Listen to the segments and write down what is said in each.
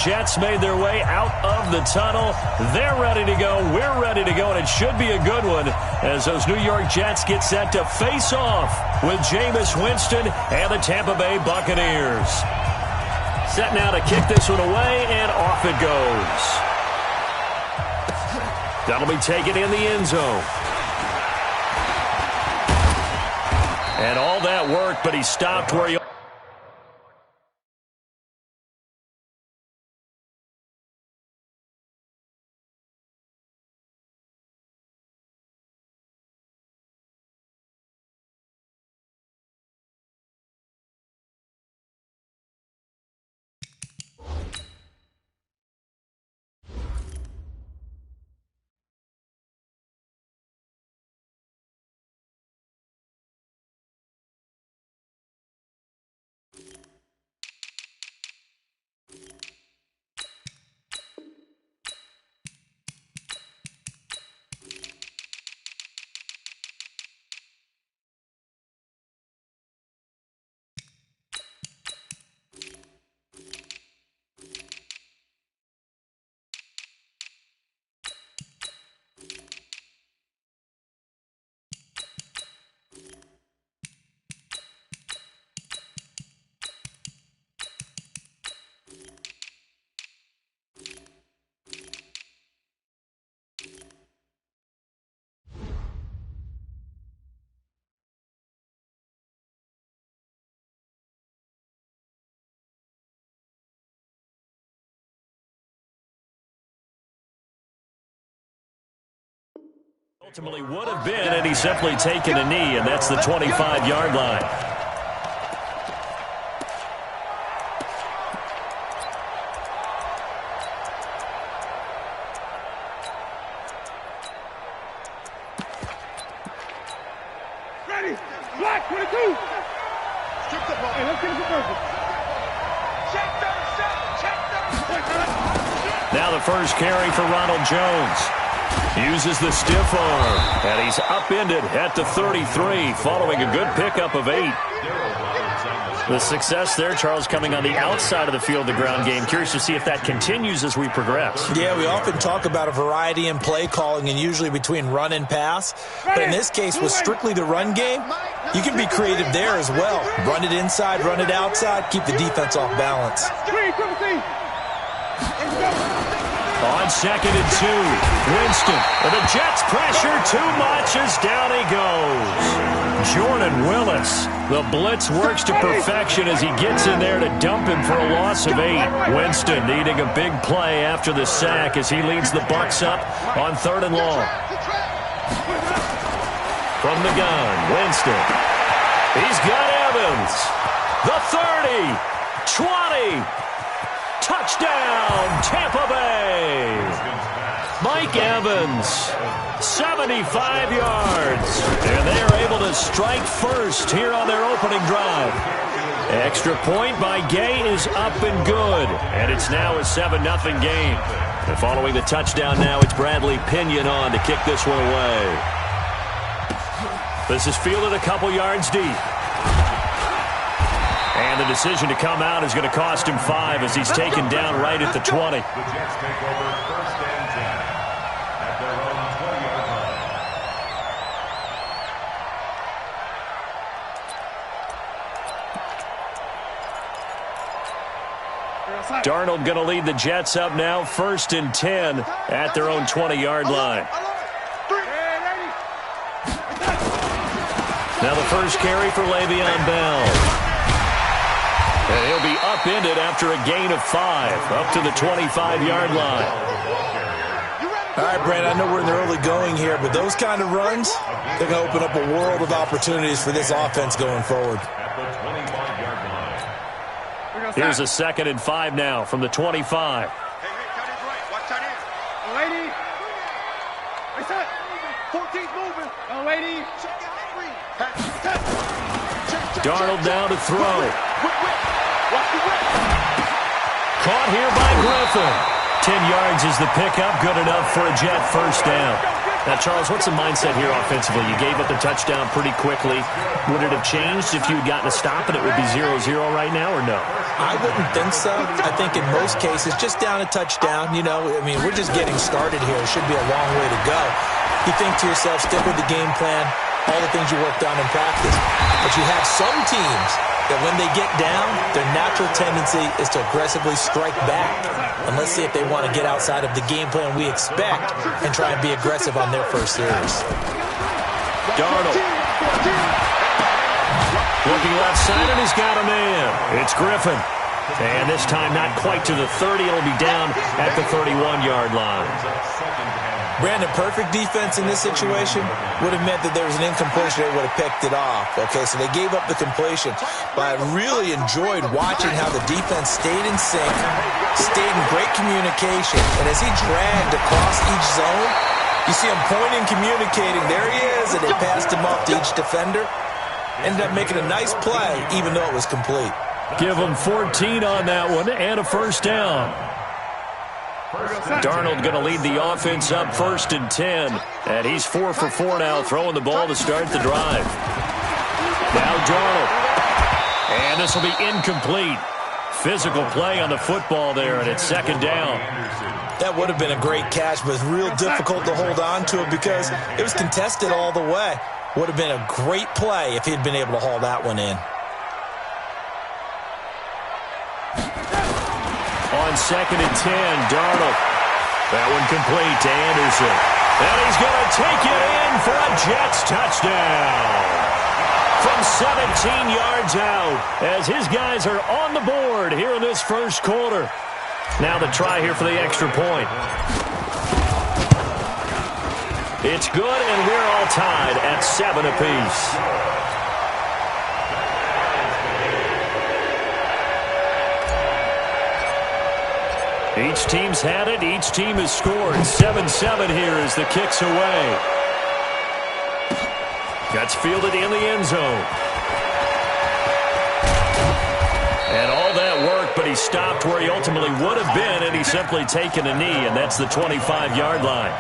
Jets made their way out of the tunnel. They're ready to go. We're ready to go, and it should be a good one as those New York Jets get set to face off with Jameis Winston and the Tampa Bay Buccaneers. Set now to kick this one away, and off it goes. That'll be taken in the end zone. And all that work, but he stopped where he... Ultimately would have been, and he's simply taken a knee, and that's the 25-yard line. Ready, black 22. Strip the ball. Hey, let's get it perfect. Check. Now the first carry for Ronald Jones. Uses the stiff arm, and he's upended at the 33, following a good pickup of 8. The success there, Charles, coming on the outside of the field, the ground game. Curious to see if that continues as we progress. Yeah, we often talk about a variety in play calling and usually between run and pass. But in this case, with strictly the run game, you can be creative there as well. Run it inside, run it outside, keep the defense off balance. On 2nd and 2, Winston. And the Jets pressure too much as down he goes. Jordan Willis. The blitz works to perfection as he gets in there to dump him for a loss of 8. Winston needing a big play after the sack as he leads the Bucs up on 3rd and long. From the gun, Winston. He's got Evans. The 30, 20. Touchdown, Tampa Bay. Mike Evans, 75 yards. And they are able to strike first here on their opening drive. Extra point by Gay is up and good. And it's now a 7-0 game. And following the touchdown now, it's Bradley Pinion on to kick this one away. This is fielded a couple yards deep. And the decision to come out is going to cost him 5 as he's taken down right at the 20. The Jets take over 1st and 10 at their own 20-yard line. Darnold going to lead the Jets up now, 1st and 10 at their own 20-yard line. Now the first carry for Le'Veon Bell. And he'll be upended after a gain of 5, up to the 25-yard line. All right, Brent, I know we're in the early going here, but those kind of runs, they're going to open up a world of opportunities for this offense going forward. Here's a 2nd and 5 now from the 25. Hey, cut it right. Watch that in. Lady. Hey, set. 14's moving. Lady. Darnold down to throw. Caught here by Griffin. 10 yards is the pickup. Good enough for a Jet first down. Now, Charles, what's the mindset here offensively? You gave up the touchdown pretty quickly. Would it have changed if you had gotten a stop and it would be 0-0 right now, or no? I wouldn't think so. I think in most cases, just down a touchdown, you know, I mean, we're just getting started here. It should be a long way to go. You think to yourself, stick with the game plan, all the things you worked on in practice. But you have some teams that when they get down, their natural tendency is to aggressively strike back. And let's see if they want to get outside of the game plan we expect and try and be aggressive on their first series. Darnold. Looking left side, and he's got a man. It's Griffin. And this time not quite to the 30. It'll be down at the 31-yard line. Brandon, perfect defense in this situation would have meant that there was an incompletion. They would have picked it off. Okay, so they gave up the completion. But I really enjoyed watching how the defense stayed in sync, stayed in great communication. And as he dragged across each zone, you see him pointing, communicating. There he is, and they passed him off to each defender. Ended up making a nice play, even though it was complete. Give him 14 on that one and a first down. Darnold going to lead the offense up 1st and 10. And he's 4 for 4 now, throwing the ball to start the drive. Now Darnold. And this will be incomplete. Physical play on the football there, and it's 2nd down. That would have been a great catch, but it's real difficult to hold on to it because it was contested all the way. Would have been a great play if he'd been able to haul that one in. On 2nd and 10, Darnold. That one complete to Anderson. And he's going to take it in for a Jets touchdown. From 17 yards out, as his guys are on the board here in this first quarter. Now the try here for the extra point. It's good, and we're all tied at 7 apiece. Each team's had it. Each team has scored. 7-7 here as the kick's away. Gets fielded in the end zone. And all that work, but he stopped where he ultimately would have been, and he's simply taken a knee, and that's the 25-yard line.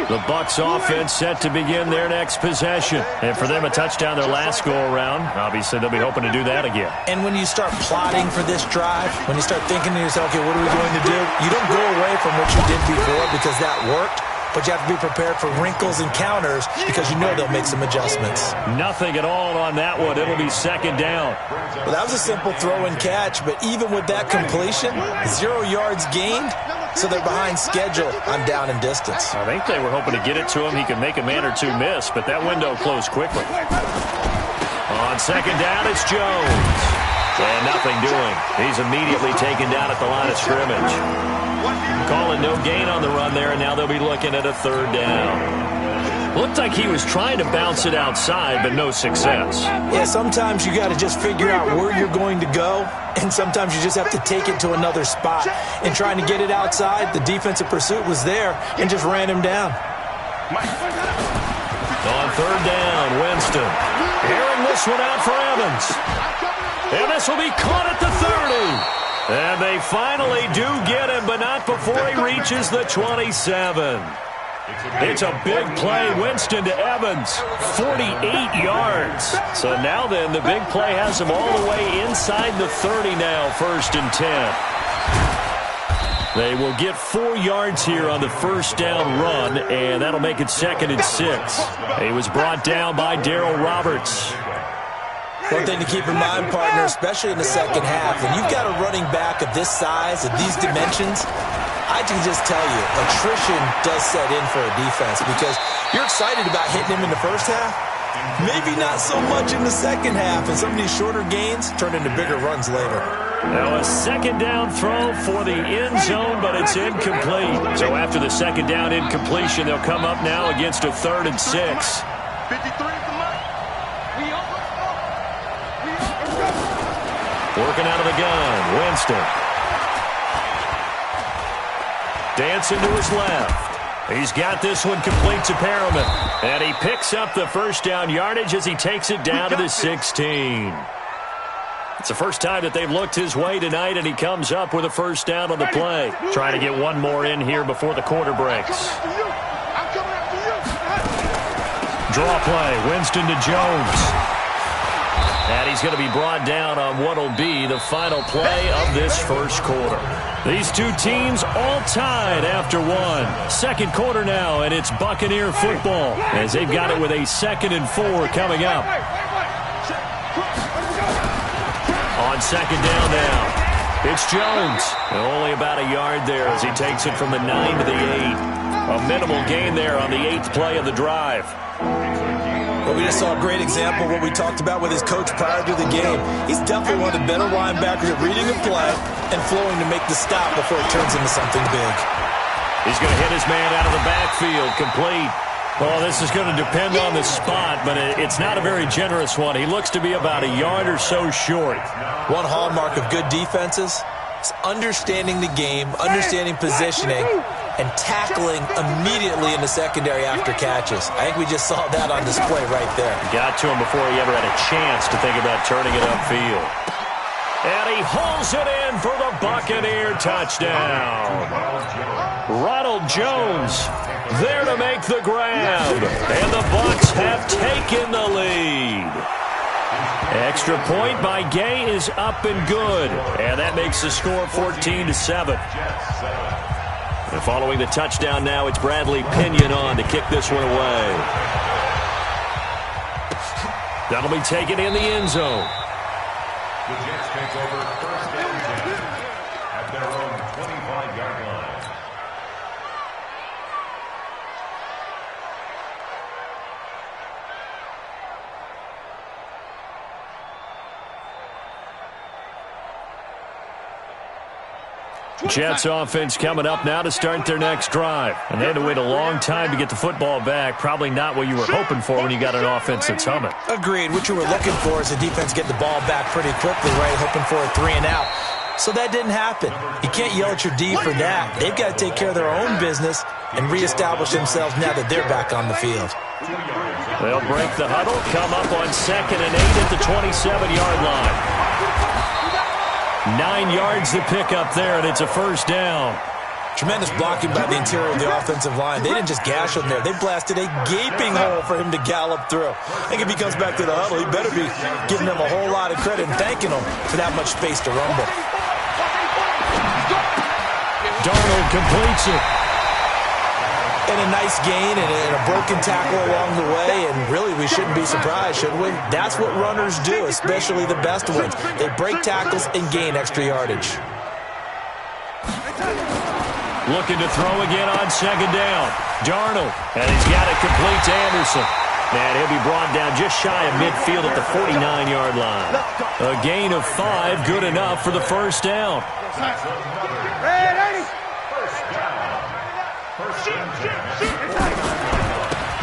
The Bucs offense set to begin their next possession. And for them, a touchdown their last go-around. Obviously, they'll be hoping to do that again. And when you start plotting for this drive, when you start thinking to yourself, okay, what are we going to do? You don't go away from what you did before because that worked. But you have to be prepared for wrinkles and counters because you know they'll make some adjustments. Nothing at all on that one. It'll be 2nd down. Well, that was a simple throw and catch, but even with that completion, 0 yards gained, so they're behind schedule on down and distance. I think they were hoping to get it to him. He could make a man or two miss, but that window closed quickly. On 2nd down, it's Jones. And nothing doing. He's immediately taken down at the line of scrimmage. Calling no gain on the run there, and now they'll be looking at a 3rd down. Looked like he was trying to bounce it outside, but no success. Yeah, sometimes you got to just figure out where you're going to go, and sometimes you just have to take it to another spot. And trying to get it outside, the defensive pursuit was there and just ran him down. On 3rd down, Winston. Airing this one out for Evans. And this will be caught at the 30. And they finally do get him, but not before he reaches the 27. It's a big play. Winston to Evans, 48 yards. So now then, the big play has him all the way inside the 30 now, 1st and 10. They will get 4 yards here on the 1st down run, and that'll make it 2nd and 6. He was brought down by Darryl Roberts. One thing to keep in mind, partner, especially in the second half, when you've got a running back of this size, of these dimensions, I can just tell you, attrition does set in for a defense because you're excited about hitting him in the first half. Maybe not so much in the second half, and some of these shorter gains turn into bigger runs later. Now a 2nd down throw for the end zone, but it's incomplete. So after the 2nd down incompletion, they'll come up now against a 3rd and 6. 53 is the mark. Working out of the gun, Winston. Dancing to his left. He's got this one complete to Perriman. And he picks up the 1st down yardage as he takes it down to the 16. It's the first time that they've looked his way tonight, and he comes up with a first down on the play. Trying to get one more in here before the quarter breaks. Draw play, Winston to Jones. And he's going to be brought down on what will be the final play of this first quarter. These two teams all tied after one. Second quarter now, and it's Buccaneer football as they've got it with a 2nd and 4 coming up. On second down now, it's Jones. Only about a yard there as he takes it from the 9 to the 8. A minimal gain there on the 8th play of the drive. Well, we just saw a great example of what we talked about with his coach prior to the game. He's definitely one of the better linebackers at reading a play and flowing to make the stop before it turns into something big. He's going to hit his man out of the backfield, complete. Well, this is going to depend on the spot, but it's not a very generous one. He looks to be about a yard or so short. One hallmark of good defenses is understanding the game, understanding positioning, and tackling immediately in the secondary after catches. I think we just saw that on display right there. Got to him before he ever had a chance to think about turning it upfield. And he hauls it in for the Buccaneer touchdown. Ronald Jones there to make the grab. And the Bucs have taken the lead. Extra point by Gay is up and good. And that makes the score 14-7. And following the touchdown now, it's Bradley Pinion on to kick this one away. That'll be taken in the end zone. The Jets take over 1st and 10 at their own 25-yard line. Jets offense coming up now to start their next drive. And they had to wait a long time to get the football back. Probably not what you were hoping for when you got an offense that's humming. Agreed. What you were looking for is the defense get the ball back pretty quickly, right? Hoping for a 3 and out. So that didn't happen. You can't yell at your D for that. They've got to take care of their own business and reestablish themselves now that they're back on the field. They'll break the huddle, come up on 2nd and 8 at the 27-yard line. 9 yards to pick up there, and it's a first down. Tremendous blocking by the interior of the offensive line. They didn't just gash him there. They blasted a gaping hole for him to gallop through. I think if he comes back to the huddle, he better be giving them a whole lot of credit and thanking them for that much space to rumble. Darnold completes it. And a nice gain and a broken tackle along the way, and really we shouldn't be surprised, should we? That's what runners do, especially the best ones. They break tackles and gain extra yardage. Looking to throw again on 2nd down. Darnold, and he's got it complete to Anderson. And he'll be brought down just shy of midfield at the 49-yard line. A gain of 5, good enough for the first down.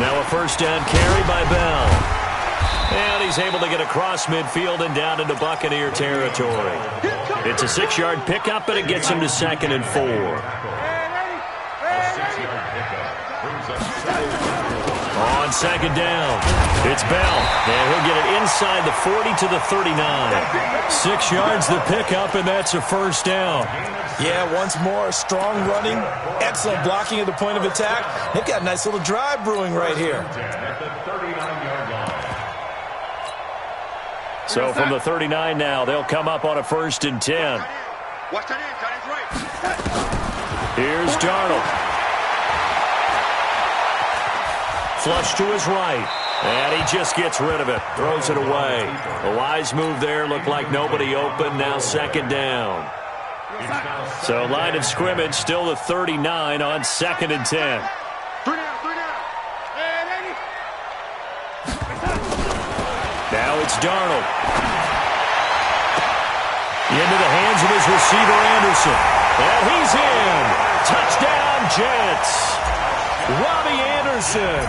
Now a first down carry by Bell. And he's able to get across midfield and down into Buccaneer territory. It's a 6-yard pickup, and it gets him to 2nd and 4. On 2nd down, it's Bell. And he'll get it inside the 40 to the 39. 6 yards the pickup, and that's a first down. Yeah, once more, strong running, excellent blocking at the point of attack. They've got a nice little drive brewing right here. So from the 39 now, they'll come up on a 1st and 10. Here's Darnold. Flush to his right. And he just gets rid of it. Throws it away. A wise move there. Looked like nobody open. Now 2nd down. So line of scrimmage still the 39 on 2nd and 10. Now it's Darnold. Into the hands of his receiver, Anderson. And he's in. Touchdown, Jets. Robbie Anderson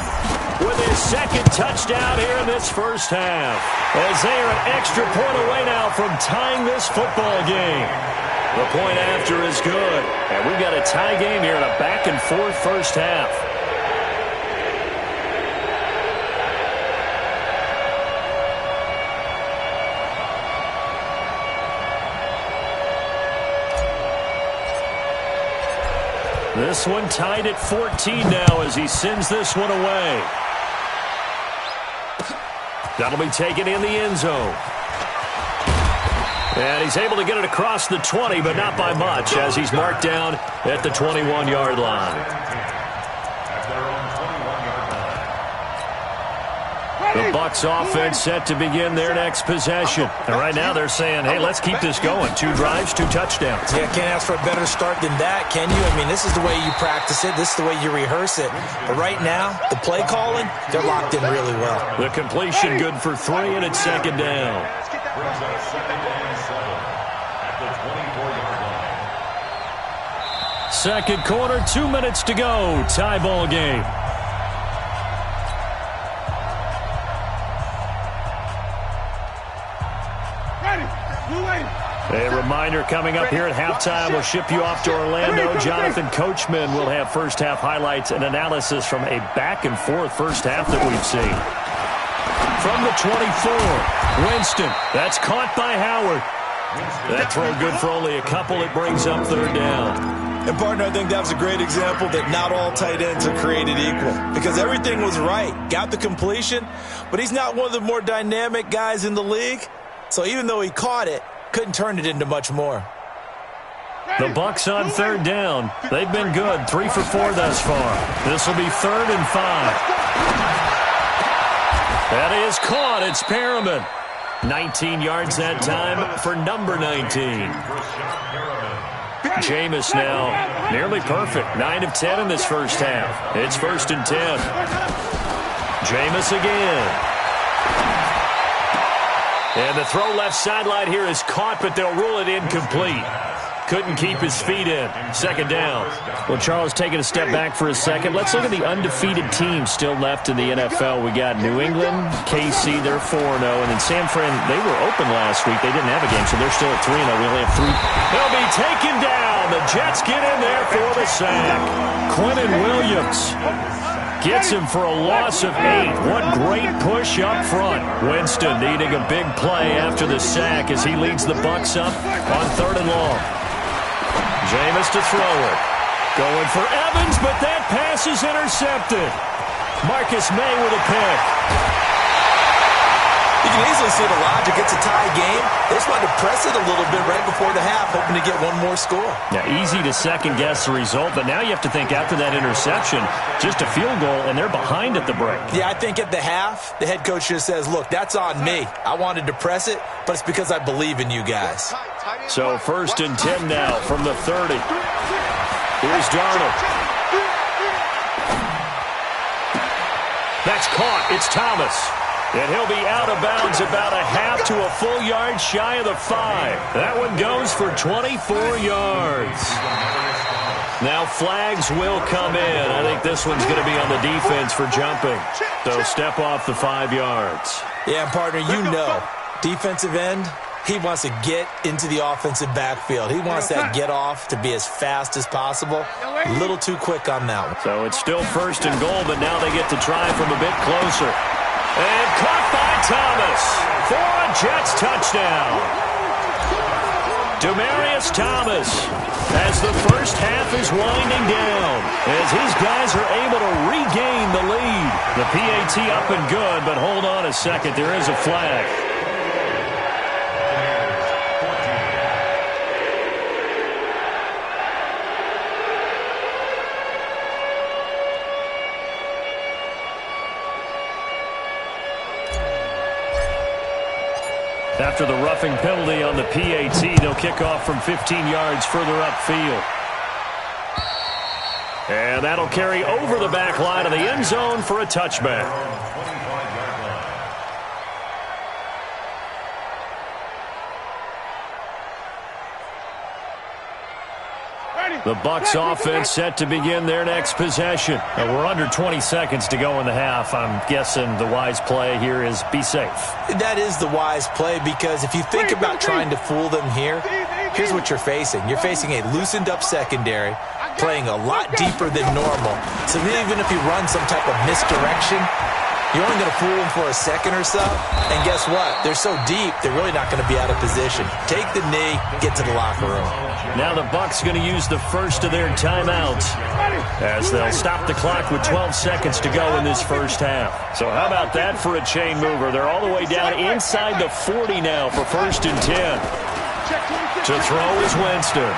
with his 2nd touchdown here in this first half. As they are an extra point away now from tying this football game. The point after is good. And we've got a tie game here in a back-and-forth first half. This one tied at 14 now as he sends this one away. That'll be taken in the end zone. And he's able to get it across the 20, but not by much, as he's marked down at the 21-yard line. The Bucs offense set to begin their next possession. And right now they're saying, hey, let's keep this going. 2 drives, 2 touchdowns. Yeah, can't ask for a better start than that, can you? I mean, this is the way you practice it. This is the way you rehearse it. But right now, the play calling, they're locked in really well. The completion good for 3, and it's second down. Brings up second and 7 at the 24-yard line. Second quarter, 2 minutes to go. Tie ball game. A reminder coming up here at halftime. We'll ship you off to Orlando. Jonathan Coachman will have first-half highlights and analysis from a back-and-forth first half that we've seen. From the 24, Winston. That's caught by Howard. That throw good for only a couple. It brings up third down. And, partner, I think that was a great example that not all tight ends are created equal. Because everything was right. Got the completion, but he's not one of the more dynamic guys in the league. So even though he caught it, couldn't turn it into much more. The Bucs on third down. They've been good. 3 for 4 thus far. This will be 3rd and 5. That is caught. It's Perriman. 19 yards that time for number 19. Jameis now nearly perfect. 9 of 10 in this first half. It's 1st and 10. Jameis again. And the throw left sideline here is caught, but they'll rule it incomplete. Couldn't keep his feet in. Second down. Well, Charles, taking a step back for a second. Let's look at the undefeated teams still left in the NFL. We got New England, KC, they're 4-0. And then San Fran, they were open last week. They didn't have a game, so they're still at 3-0. We only have 3. They'll be taken down. The Jets get in there for the sack. Quentin Williams gets him for a loss of 8. What great push up front. Winston needing a big play after the sack as he leads the Bucs up on 3rd and long. Jameis to throw it. Going for Evans, but that pass is intercepted. Marcus May with a pick. You can easily see the logic. It's a tie game. They just wanted to press it a little bit right before the half, hoping to get one more score. Now, easy to second-guess the result, but now you have to think after that interception, just a field goal, and they're behind at the break. Yeah, I think at the half, the head coach just says, look, that's on me. I wanted to press it, but it's because I believe in you guys. So 1st and 10 now from the 30. Here's Darnold. That's caught. It's Thomas. And he'll be out of bounds about a half to a full yard shy of the 5. That one goes for 24 yards. Now flags will come in. I think this one's going to be on the defense for jumping. So step off the 5 yards. Yeah, partner, you know, defensive end, he wants to get into the offensive backfield. He wants that get off to be as fast as possible. A little too quick on that one. So it's still 1st and goal, but now they get to try from a bit closer. And caught by Thomas for a Jets touchdown. Demaryius Thomas as the first half is winding down as his guys are able to regain the lead. The PAT up and good, but hold on a second. There is a flag. After the roughing penalty on the PAT, they'll kick off from 15 yards further upfield. And that'll carry over the back line of the end zone for a touchback. The Bucs offense set to begin their next possession. And we're under 20 seconds to go in the half. I'm guessing the wise play here is be safe. That is the wise play because if you think about trying to fool them here, here's what you're facing. You're facing a loosened up secondary, playing a lot deeper than normal. So even if you run some type of misdirection, You're only going to fool them for a second or so, and guess what? They're so deep, they're really not going to be out of position. Take the knee, get to the locker room. Now the Bucks going to use the first of their timeouts as they'll stop the clock with 12 seconds to go in this first half. So how about that for a chain mover? They're all the way down inside the 40 now for 1st and 10. To throw is Winston.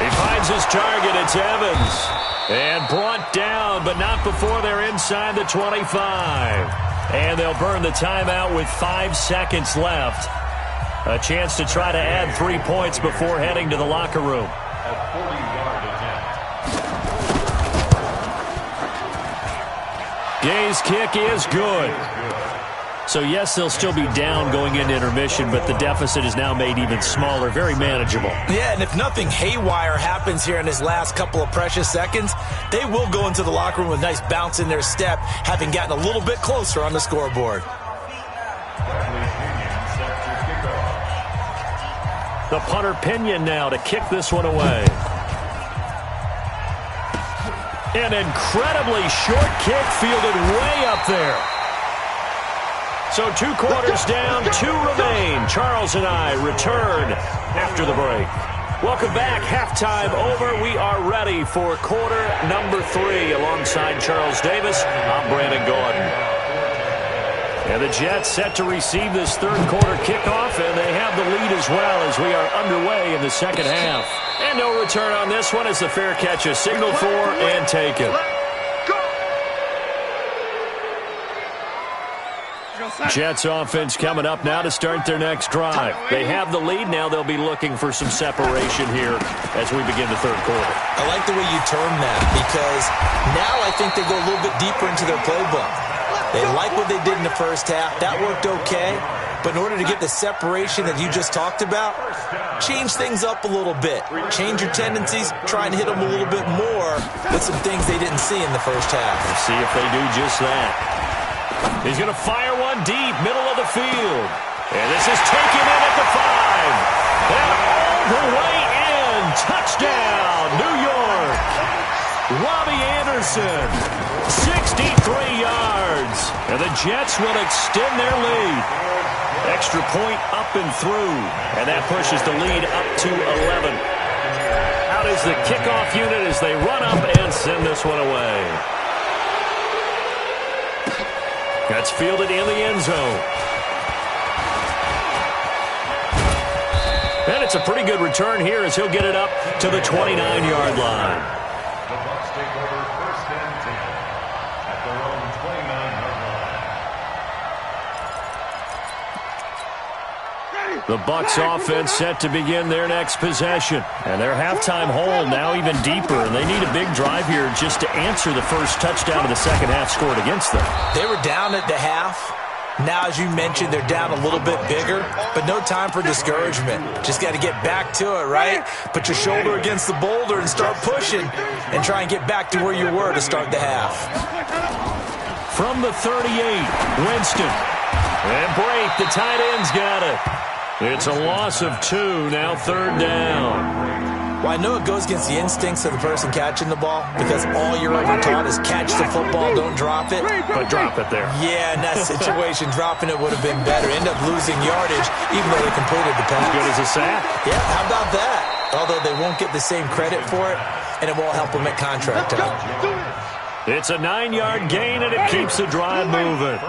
He finds his target. It's Evans. And brought down, but not before they're inside the 25. And they'll burn the timeout with 5 seconds left. A chance to try to add 3 points before heading to the locker room. A 40-yard attempt. Gay's kick is good. So, yes, they'll still be down going into intermission, but the deficit is now made even smaller, very manageable. Yeah, and if nothing haywire happens here in his last couple of precious seconds, they will go into the locker room with a nice bounce in their step, having gotten a little bit closer on the scoreboard. The punter Pinion now to kick this one away. An incredibly short kick fielded way up there. So 2 quarters down, 2 remain. Charles and I return after the break. Welcome back. Halftime over. We are ready for quarter number 3. Alongside Charles Davis, I'm Brandon Gordon. And the Jets set to receive this third quarter kickoff, and they have the lead as well as we are underway in the second half. And no return on this one as the fair catch is signaled for and taken. Jets offense coming up now to start their next drive. They have the lead. Now they'll be looking for some separation here as we begin the third quarter. I like the way you term that because now I think they go a little bit deeper into their playbook. They like what they did in the first half. That worked okay. But in order to get the separation that you just talked about, change things up a little bit. Change your tendencies. Try and hit them a little bit more with some things they didn't see in the first half. We'll see if they do just that. He's going to fire one deep, middle of the field. And this is taken in at the 5. And all the way in. Touchdown, New York. Robbie Anderson, 63 yards. And the Jets will extend their lead. Extra point up and through. And that pushes the lead up to 11. Out is the kickoff unit as they run up and send this one away. That's fielded in the end zone. And it's a pretty good return here as he'll get it up to the 29-yard line. The Bucs take over 1st and 10 at their own 29-yard line. The Bucs offense set to begin their next possession. And their halftime hole now even deeper. And they need a big drive here just to answer the first touchdown of the second half scored against them. They were down at the half. Now, as you mentioned, they're down a little bit bigger, but no time for discouragement. Just got to get back to it, right? Put your shoulder against the boulder and start pushing and try and get back to where you were to start the half. From the 38, Winston. And break, the tight end's got it. It's a loss of 2, now 3rd down. Well, I know it goes against the instincts of the person catching the ball because all you're ever taught is catch the football, don't drop it. But drop it there. Yeah, in that situation, dropping it would have been better. End up losing yardage even though they completed the pass. As good as a sack. Yeah, how about that? Although they won't get the same credit for it, and it won't help them at contract time. It's a 9-yard gain, and it keeps the drive moving.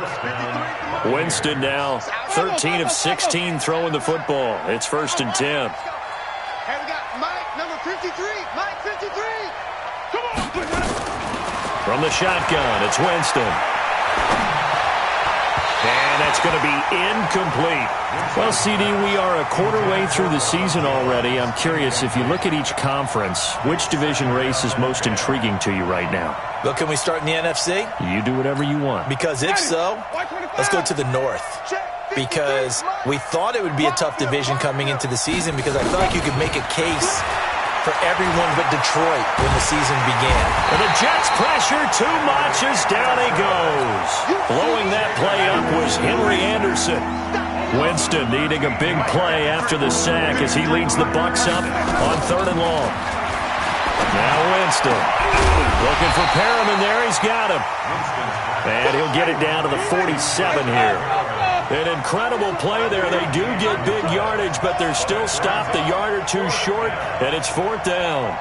Winston now 13 of 16 throwing the football. It's 1st and 10. Hey, we got Mike, number 53. Mike, 53. Come on. From the shotgun, it's Winston. And that's going to be incomplete. Well, CD, we are a quarter way through the season already. I'm curious, if you look at each conference, which division race is most intriguing to you right now? Well, can we start in the NFC? You do whatever you want. Because if so, let's go to the North. Because we thought it would be a tough division coming into the season because I felt like you could make a case for everyone but Detroit when the season began. And the Jets pressure too much as down he goes. Blowing that play up was Henry Anderson. Winston needing a big play after the sack as he leads the Bucs up on 3rd and long. Now Winston. Looking for Perriman there. He's got him. And he'll get it down to the 47 here. An incredible play there. They do get big yardage, but they're still stopped a yard or two short, and it's 4th down.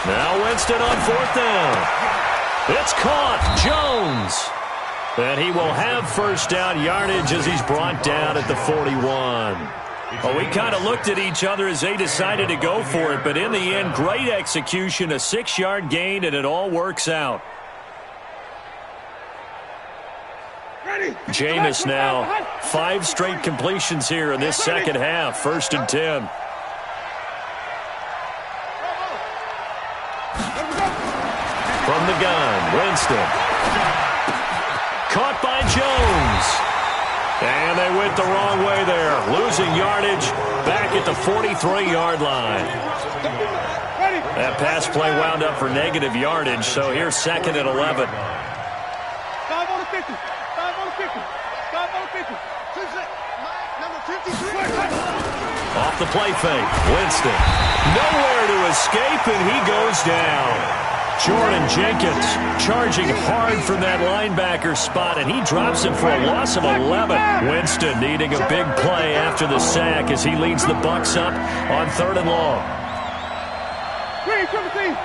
Now Winston on 4th down. It's caught. Jones. And he will have first down yardage as he's brought down at the 41. Well, we kind of looked at each other as they decided to go for it, but in the end, great execution, a 6-yard gain, and it all works out. Jameis now, 5 straight completions here in this second half. 1st and 10. From the gun, Winston. Caught by Jones. And they went the wrong way there. Losing yardage back at the 43-yard line. That pass play wound up for negative yardage, so here's 2nd and 11. 5 on the 50. 5 on the 50. 5 on the 50. Number 53. Off the play fake. Winston. Nowhere to escape, and he goes down. Jordan Jenkins charging hard from that linebacker spot, and he drops him for a loss of 11. Winston needing a big play after the sack as he leads the Bucs up on 3rd and long. Green, Timothy. 53.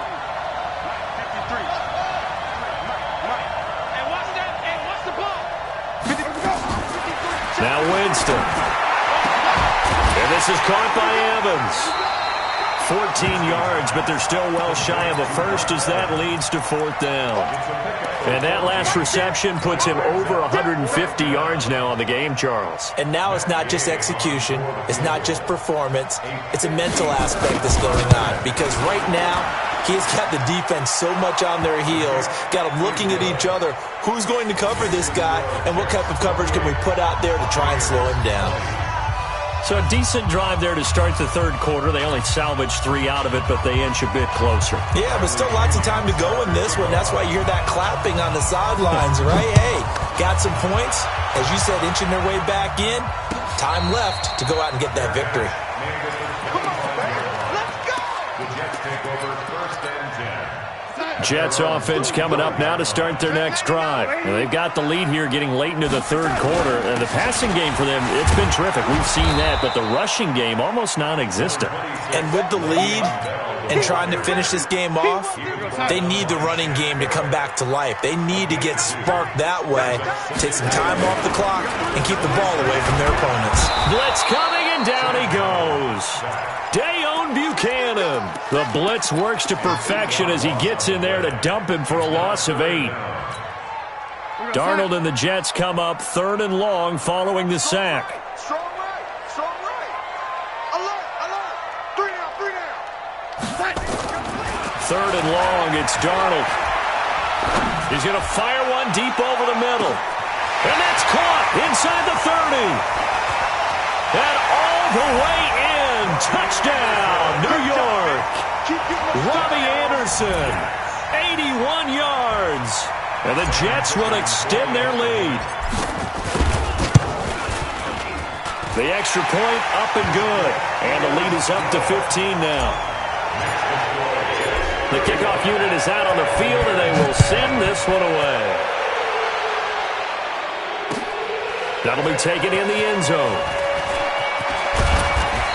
And watch the ball. Now Winston. And this is caught by Evans. 14 yards, but they're still well shy of a first as that leads to 4th down. And that last reception puts him over 150 yards now on the game, Charles. And now it's not just execution. It's not just performance. It's a mental aspect that's going on. Because right now, he's got the defense so much on their heels, got them looking at each other. Who's going to cover this guy, and what type of coverage can we put out there to try and slow him down? So a decent drive there to start the 3rd quarter. They only salvaged 3 out of it, but they inch a bit closer. Yeah, but still lots of time to go in this one. That's why you hear that clapping on the sidelines, right? Hey, got some points. As you said, inching their way back in. Time left to go out and get that victory. The Jets take over 1st and 10. Jets offense coming up now to start their next drive. Well, they've got the lead here getting late into the 3rd quarter. And the passing game for them, it's been terrific. We've seen that, but the rushing game almost non-existent. And with the lead and trying to finish this game off, they need the running game to come back to life. They need to get sparked that way, take some time off the clock, and keep the ball away from their opponents. Blitz coming, and down he goes. Dayon Buchanan. The blitz works to perfection as he gets in there to dump him for a loss of 8. Darnold and the Jets come up 3rd and long following the sack. Strong right. Strong right. Alert. Alert. 3 down. 3rd and long. It's Darnold. He's going to fire one deep over the middle. And that's caught inside the 30. And all the way in. Touchdown, New York. Robbie Anderson, 81 yards. And the Jets will extend their lead. The extra point up and good. And the lead is up to 15 now. The kickoff unit is out on the field, and they will send this one away. That'll be taken in the end zone.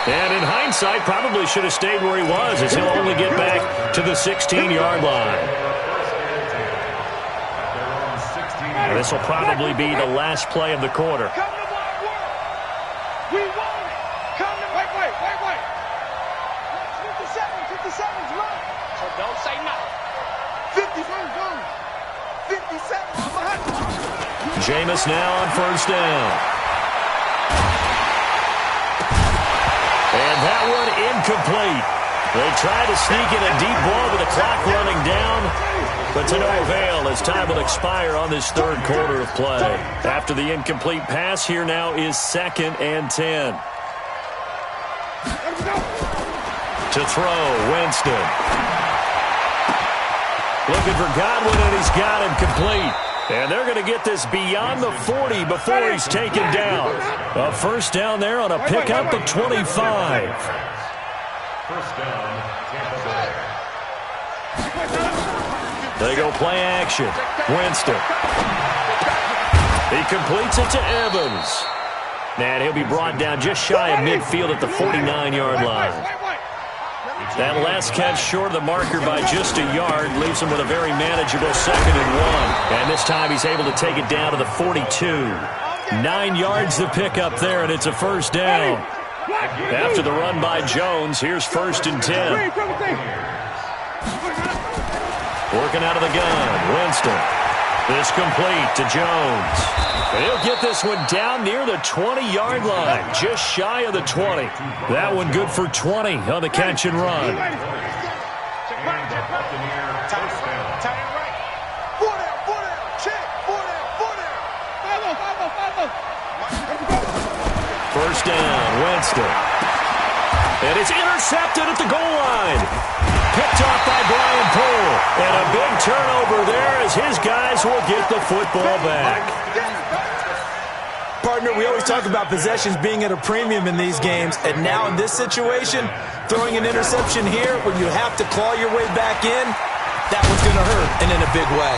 And in hindsight, probably should have stayed where he was, as he'll only get back to the 16-yard line. And this will probably be the last play of the quarter. Come to my work. We want it. Come to... Wait. 57's mine. So don't say nothing. 51's gone. 57's behind. Jameis now on 1st down. And that one incomplete. They try to sneak in a deep ball with the clock running down, but to no avail as time will expire on this 3rd quarter of play. After the incomplete pass, here now is 2nd and 10. To throw, Winston. Looking for Godwin, and he's got him complete. And they're going to get this beyond the 40 before he's taken down. A 1st down there on a pickup at 25. First down, Tampa Bay. They go play action. Winston. He completes it to Evans. And he'll be brought down just shy of midfield at the 49-yard line. That last catch short of the marker by just a yard leaves him with a very manageable 2nd and 1. And this time he's able to take it down to the 42. 9 yards to pick up there, and it's a first down. After the run by Jones, here's 1st and 10. Working out of the gun, Winston. This complete to Jones. He'll get this one down near the 20-yard line, just shy of the 20. That one good for 20 on the catch and run. First down, Winston. And it's intercepted at the goal line. Picked off by Brian Poole. And a big turnover there as his guys will get the football back. Partner, we always talk about possessions being at a premium in these games. And now in this situation, throwing an interception here when you have to claw your way back in, that one's going to hurt, and in a big way.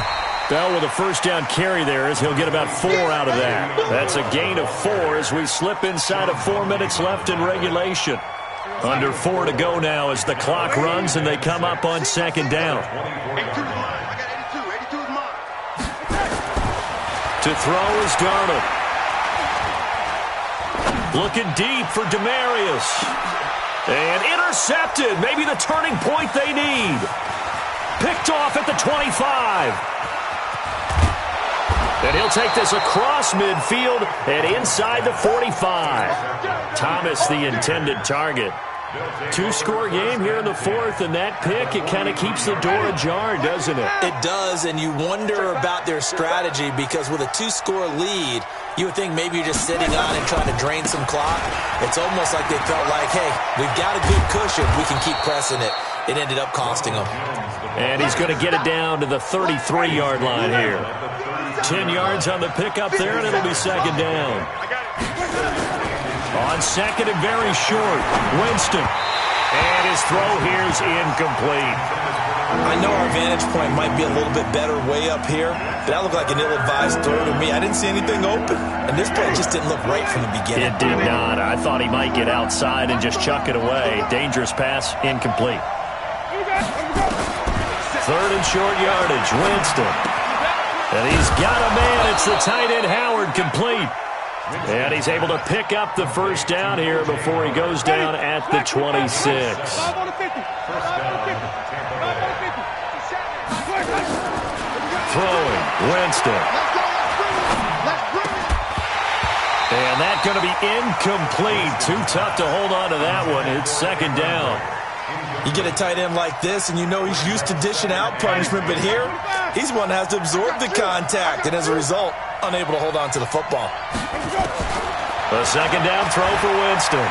Well, with a first down carry there, as he'll get about 4 out of that. That's a gain of 4 as we slip inside of 4 minutes left in regulation. Under 4 to go now as the clock runs and they come up on 2nd down. To throw is Darnold. Looking deep for Demarius. And intercepted. Maybe the turning point they need. Picked off at the 25. And he'll take this across midfield and inside the 45. Thomas, the intended target. 2-score game here in the 4th, and that pick, it kind of keeps the door ajar, doesn't it? It does, and you wonder about their strategy because with a 2-score lead, you would think maybe you're just sitting on and trying to drain some clock. It's almost like they felt like, hey, we've got a good cushion. We can keep pressing it. It ended up costing them. And he's going to get it down to the 33-yard line here. 10 yards on the pickup there, and it'll be 2nd down. On 2nd and very short, Winston. And his throw here is incomplete. I know our vantage point might be a little bit better way up here, but that looked like an ill-advised throw to me. I didn't see anything open, and this play just didn't look right from the beginning. It did not. I thought he might get outside and just chuck it away. Dangerous pass, incomplete. 3rd and short yardage, Winston. And he's got a man. It's the tight end, Howard, complete. And he's able to pick up the first down here before he goes down at the 26. Throwing, Winston. And that's going to be incomplete. Too tough to hold on to that one. It's 2nd down. You get a tight end like this, and you know he's used to dishing out punishment, but here, he's one that has to absorb the contact, and as a result, unable to hold on to the football. A 2nd down throw for Winston.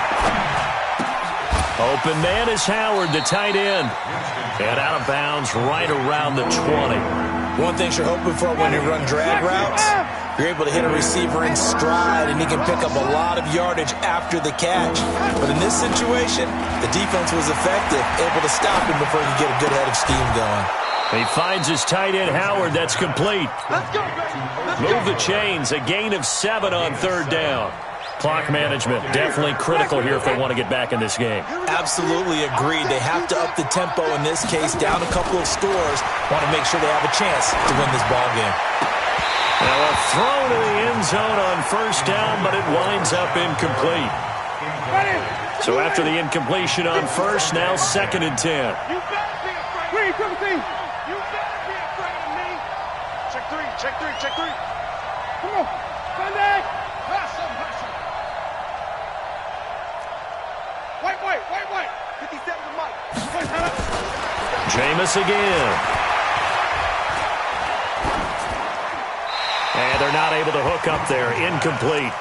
Open man is Howard, the tight end. And out of bounds right around the 20. One thing you're hoping for when you run drag routes, you're able to hit a receiver in stride, and he can pick up a lot of yardage after the catch. But in this situation, the defense was effective, able to stop him before he could get a good head of steam going. He finds his tight end, Howard. That's complete. Move the chains. A gain of 7 on 3rd down. Clock management definitely critical here if they want to get back in this game. Absolutely agreed. They have to up the tempo in this case, down a couple of scores. Want to make sure they have a chance to win this ball game. Now a throw to the end zone on 1st down, but it winds up incomplete. So after the incompletion on 1st, now 2nd and 10. You better be afraid. You better be afraid of me. Check 3. Come on. Sunday. Hustle. White. 57 to Mike. Jameis again. And they're not able to hook up there. Incomplete.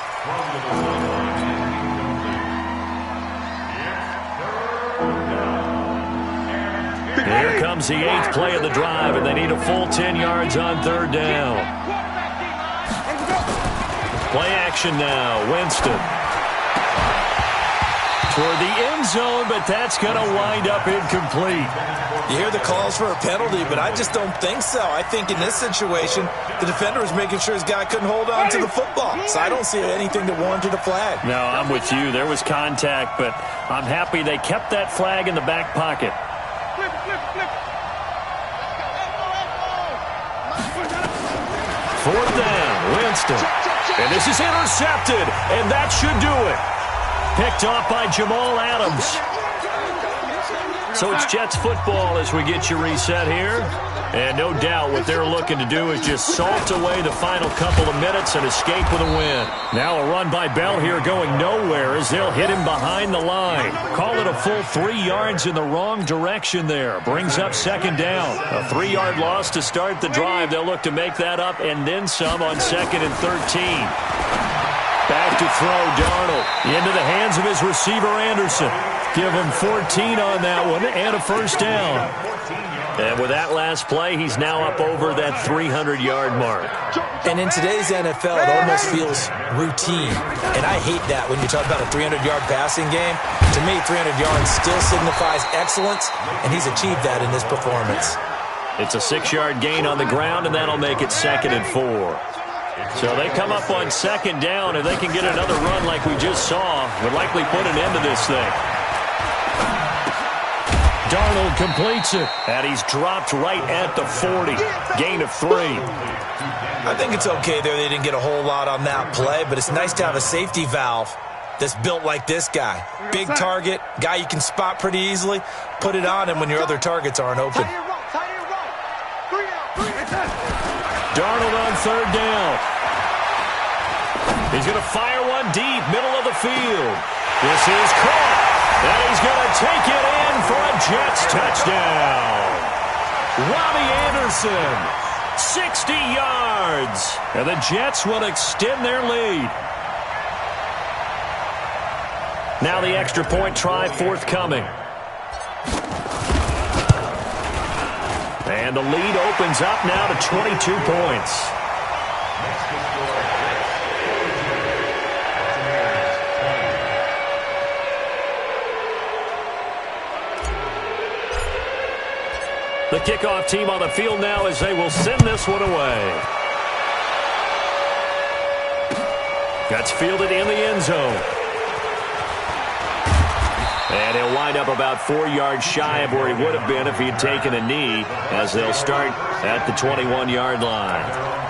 Here comes the 8th play of the drive, and they need a full 10 yards on 3rd down. Play action now. Winston. toward the end zone, but that's going to wind up incomplete. You hear the calls for a penalty, but I just don't think so. I think in this situation, the defender was making sure his guy couldn't hold on to the football. So I don't see anything that warranted a flag. No, I'm with you. There was contact, but I'm happy they kept that flag in the back pocket. Fourth down, Winston. And this is intercepted, and that should do it. Picked off by Jamal Adams. So it's Jets football as we get you reset here. And no doubt what they're looking to do is just salt away the final couple of minutes and escape with a win. Now a run by Bell here going nowhere as they'll hit him behind the line. Call it a full 3 yards in the wrong direction there. Brings up second down. A 3-yard loss to start the drive. They'll look to make that up and then some on 2nd and 13. Back to throw, Darnold. Into the hands of his receiver, Anderson. Give him 14 on that one and a first down. And with that last play, he's now up over that 300-yard mark. And in today's NFL, it almost feels routine. And I hate that when you talk about a 300-yard passing game. To me, 300 yards still signifies excellence, and he's achieved that in this performance. It's a 6-yard gain on the ground, and that'll make it 2nd and 4. So they come up on 2nd down, and they can get another run like we just saw. Would likely put an end to this thing. Darnold completes it, and he's dropped right at the 40. Gain of 3. I think it's okay there. They didn't get a whole lot on that play, but it's nice to have a safety valve that's built like this guy. Big target, guy you can spot pretty easily. Put it on him when your other targets aren't open. Darnold on 3rd down. He's going to fire one deep, middle of the field. This is caught. And he's going to take it in for a Jets touchdown. Robbie Anderson, 60 yards. And the Jets will extend their lead. Now the extra point try forthcoming. And the lead opens up now to 22 points. The kickoff team on the field now as they will send this one away. That's fielded in the end zone. And he'll wind up about 4 yards shy of where he would have been if he had taken a knee, as they'll start at the 21-yard line.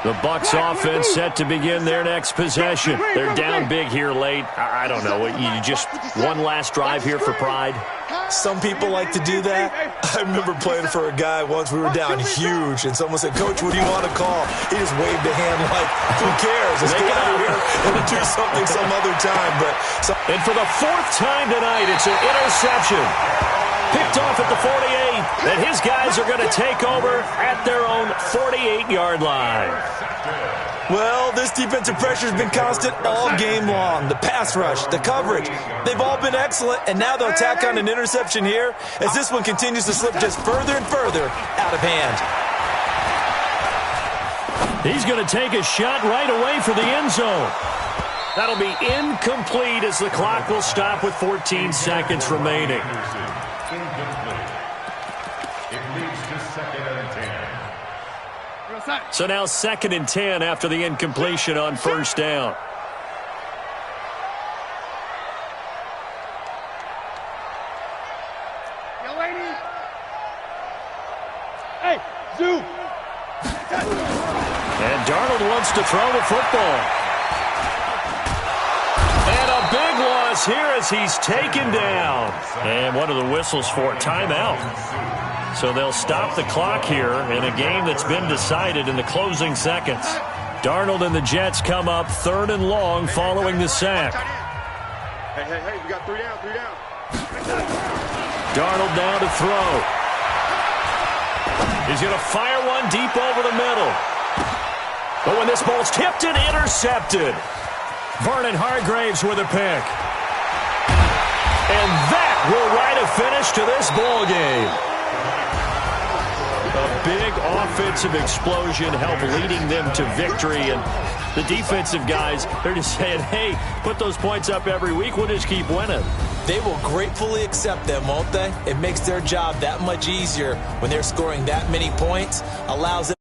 The Bucs offense set to begin their next possession. They're down big here late. I don't know. You just one last drive here for pride? Some people like to do that. I remember playing for a guy once. We were down huge, and someone said, "Coach, what do you want to call?" He just waved a hand like, "Who cares? Let's get out of here and do something some other time." And for the 4th time tonight, it's an interception. Picked off at the 48, and his guys are going to take over at their own 48-yard line. Well, this defensive pressure has been constant all game long. The pass rush, the coverage, they've all been excellent, and now they'll tack on an interception here as this one continues to slip just further and further out of hand. He's going to take a shot right away for the end zone. That'll be incomplete as the clock will stop with 14 seconds remaining. So now 2nd and 10 after the incompletion on 1st down. Yo, lady. Hey, Zoo. And Darnold wants to throw the football. And a big loss here as he's taken down. And what are the whistles for? Timeout. So they'll stop the clock here in a game that's been decided in the closing seconds. Darnold and the Jets come up 3rd and long following the sack. Hey, we got 3 down, 3 down. Darnold down to throw. He's going to fire one deep over the middle. But when this ball's tipped and intercepted, Vernon Hargreaves with a pick. And that will write a finish to this ball game. A big offensive explosion helped leading them to victory, and The defensive guys, they're just saying, hey, put those points up every week. We'll just keep winning. They will gratefully accept them, won't they? It makes their job that much easier when they're scoring that many points, allows them